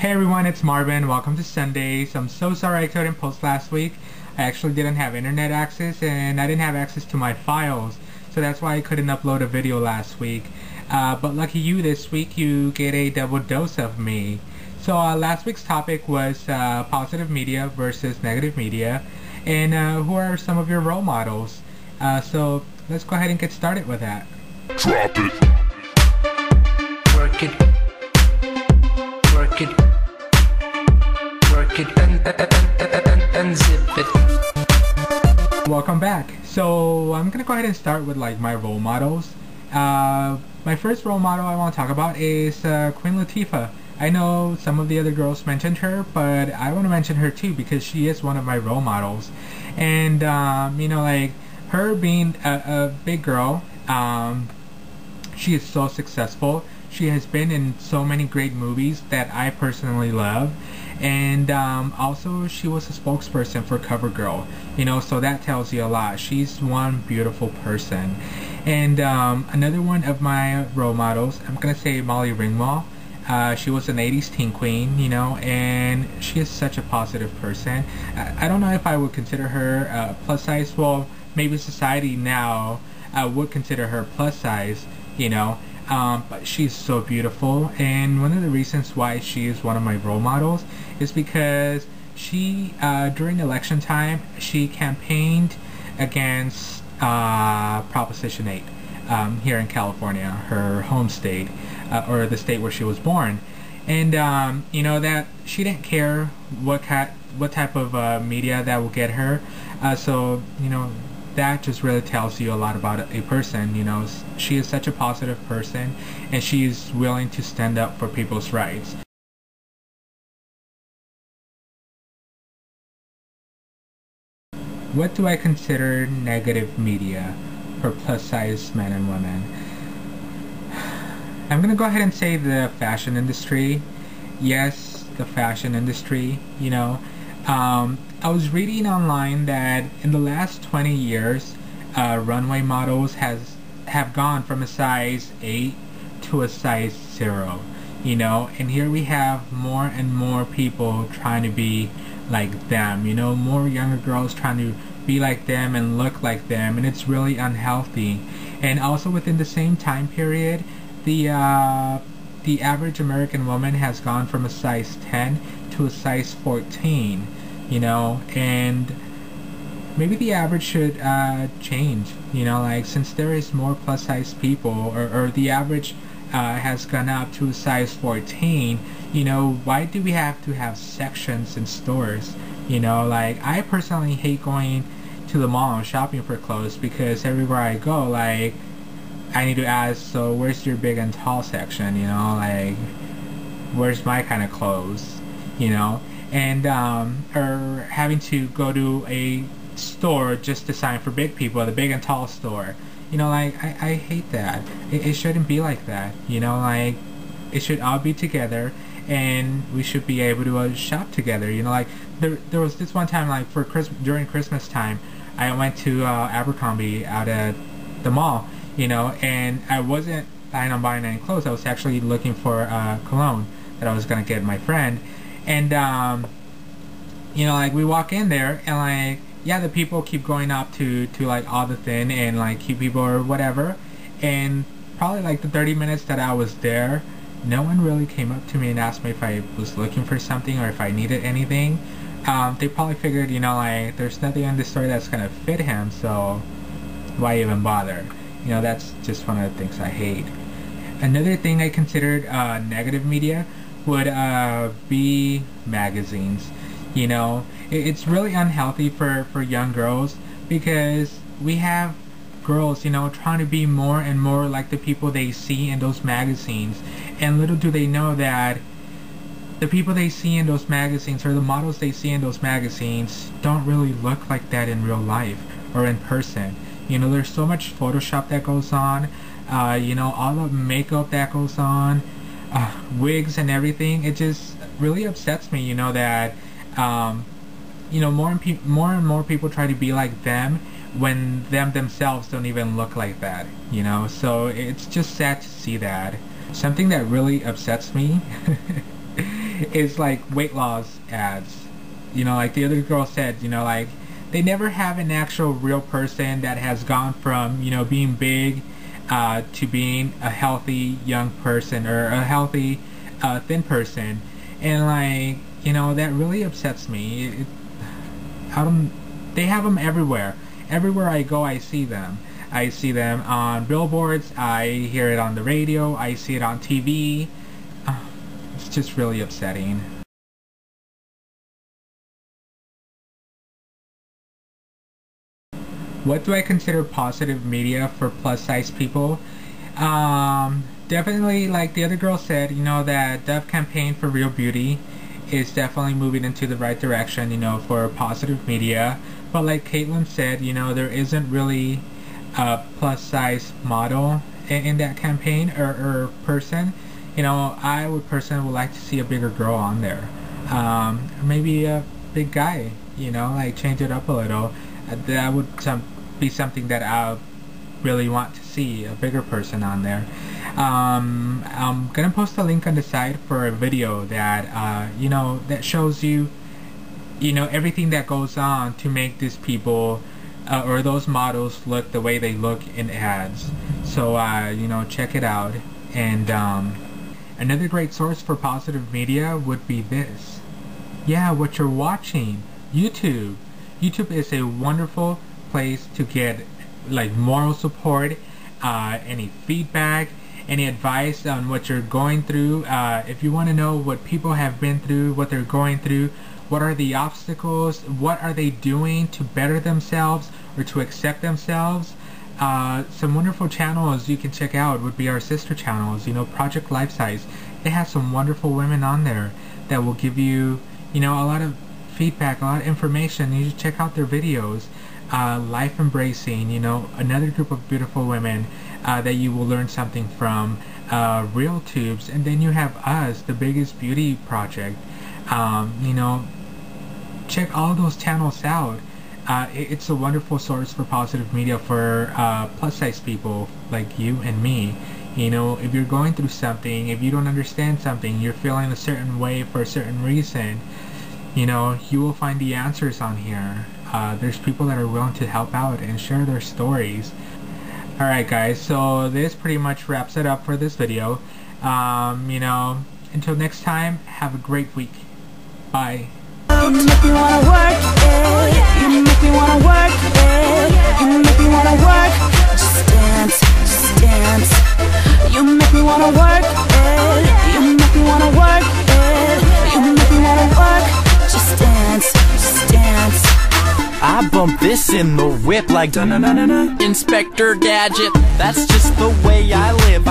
Hey everyone, it's Marben. Welcome to Sundays. I'm so sorry I couldn't post last week. I actually didn't have internet access and I didn't have access to my files. So that's why I couldn't upload a video last week. But lucky you, this week you get a double dose of me. So last week's topic was positive media versus negative media. And who are some of your role models? So let's go ahead and get started with that. Drop it. Work it. Work it. Work it and zip it. Welcome back. So I'm gonna go ahead and start with like my role models. My first role model I want to talk about is Queen Latifah. I know some of the other girls mentioned her, but I want to mention her too because she is one of my role models. And you know, like her being a big girl, she is so successful. She has been in so many great movies that I personally love. And also she was a spokesperson for CoverGirl, you know, so that tells you a lot. She's one beautiful person. And another one of my role models, I'm gonna say Molly Ringwald. She was an 80s teen queen, you know, and she is such a positive person. I don't know if I would consider her plus size. Well, maybe society now would consider her plus size, you know. But she's so beautiful, and one of the reasons why she is one of my role models is because she, during election time, she campaigned against Proposition 8 here in California, her home state, or the state where she was born. And you know that she didn't care what type of media that will get her. So you know, that just really tells you a lot about a person. You know, she is such a positive person and she's willing to stand up for people's rights. What do I consider negative media for plus size men and women? I'm gonna go ahead and say the fashion industry. Yes, the fashion industry, you know. I was reading online that in the last 20 years, runway models have gone from a size 8 to a size 0, you know, and here we have more and more people trying to be like them, you know, more younger girls trying to be like them and look like them, and it's really unhealthy. And also within the same time period, the average American woman has gone from a size 10 to a size 14. You know, and maybe the average should change, you know, like since there is more plus size people, or the average has gone up to size 14, you know, why do we have to have sections in stores? You know, like I personally hate going to the mall shopping for clothes because everywhere I go, like I need to ask, so where's your big and tall section, you know, like where's my kind of clothes, you know? And or having to go to a store just designed for big people, the big and tall store. You know, like I hate that. It shouldn't be like that. You know, like it should all be together, and we should be able to shop together. You know, like there was this one time, like for during Christmas time, I went to Abercrombie out at the mall. You know, and I wasn't planning on buying any clothes. I was actually looking for cologne that I was gonna get my friend. And you know, like we walk in there and like, yeah, the people keep going up to like all the thin and like cute people or whatever, and probably like the 30 minutes that I was there, no one really came up to me and asked me if I was looking for something or if I needed anything. They probably figured, you know, like there's nothing in the store that's gonna fit him, so why even bother? You know, that's just one of the things I hate. Another thing I considered negative media would be magazines. You know, it's really unhealthy for young girls because we have girls, you know, trying to be more and more like the people they see in those magazines, and little do they know that the people they see in those magazines or the models they see in those magazines don't really look like that in real life or in person. You know, there's so much Photoshop that goes on, you know, all the makeup that goes on, wigs and everything. It just really upsets me, you know, that you know, more and more people try to be like them when them themselves don't even look like that, you know. So it's just sad to see that. Something that really upsets me is like weight loss ads. You know, like the other girl said, you know, like they never have an actual real person that has gone from, you know, being big to being a healthy young person or a healthy thin person. And like, you know, that really upsets me. They have them everywhere. Everywhere I go, I see them. I see them on billboards, I hear it on the radio, I see it on TV. It's just really upsetting. What do I consider positive media for plus size people? Definitely, like the other girl said, you know, that Dove campaign for real beauty is definitely moving into the right direction, you know, for positive media. But like Caitlin said, you know, there isn't really a plus size model in that campaign or person. You know, I would personally would like to see a bigger girl on there. Maybe a big guy, you know, like change it up a little. That would be something that I really want to see, a bigger person on there. I'm gonna post a link on the side for a video that you know, that shows you, you know, everything that goes on to make these people or those models look the way they look in ads. So you know, check it out. And another great source for positive media would be this. Yeah, what you're watching, YouTube. YouTube is a wonderful place to get like moral support, any feedback, any advice on what you're going through. If you want to know what people have been through, what they're going through, what are the obstacles, what are they doing to better themselves or to accept themselves, some wonderful channels you can check out would be our sister channels, you know, Project Life Size. They have some wonderful women on there that will give you, you know, a lot of feedback, a lot of information. You should check out their videos. Life Embracing, you know, another group of beautiful women that you will learn something from. Real Tubes, and then you have us, the Biggest Beauty Project. You know, check all those channels out. It's a wonderful source for positive media for plus size people like you and me. You know, if you're going through something, if you don't understand something, you're feeling a certain way for a certain reason, you know, you will find the answers on here. There's people that are willing to help out and share their stories. Alright guys, so this pretty much wraps it up for this video. You know, until next time, have a great week. Bye. You make me wanna work, you make me wanna work, you make me wanna work. Just dance, just dance. You make me wanna work, you make me wanna work, you make me wanna work. Just dance, just dance. I bump this in the whip like Inspector Gadget. That's just the way I live.